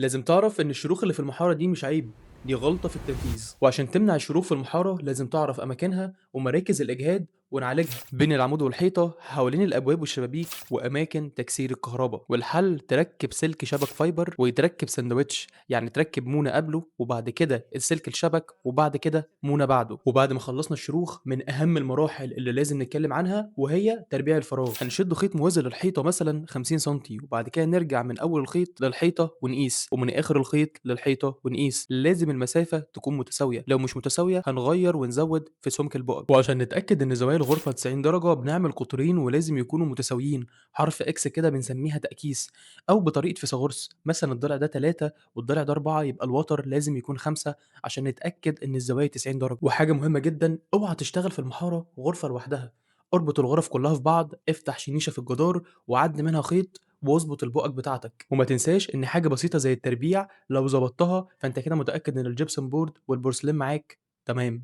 لازم تعرف إن الشروخ اللي في المحارة دي مش عيب، دي غلطة في التنفيذ، وعشان تمنع الشروخ في المحارة لازم تعرف أماكنها ومراكز الإجهاد ونعالجها بين العمود والحيطة حوالين الأبواب والشبابيك وأماكن تكسير الكهرباء. والحل تركب سلك شبك فايبر ويتركب سندوتش، يعني تركب مونة قبله وبعد كده السلك الشبك وبعد كده مونة بعده. وبعد ما خلصنا الشروخ، من أهم المراحل اللي لازم نتكلم عنها وهي تربيع الفراغ. هنشد خيط موازي للحيطة مثلا 50 سنتي، وبعد كده نرجع من أول الخيط للحيطة ونقيس، ومن آخر الخيط للحيطة ونقيس. لازم المسافة تكون متساوية، لو مش متساوية هنغير ونزود في سمك البؤج. وعشان نتأكد إن زوايا الغرفة 90 درجة بنعمل قطرين ولازم يكونوا متساويين، حرف إكس كده بنسميها تأكيس، أو بطريقة فيثاغورس مثلا الضلع ده 3 والضلع ده 4 يبقى الوتر لازم يكون 5 عشان نتأكد إن الزوايا 90 درجة. وحاجة مهمة جدا، اوعى تشتغل في المحارة غرفة لوحدها، اربط الغرف كلها في بعض، افتح شنيشة في الجدار وعد منها خيط واظبط البؤج بتاعتك. وما تنساش ان حاجه بسيطه زي التربيع لو ظبطتها فانت كده متاكد ان الجبسون بورد والبورسلين معاك تمام.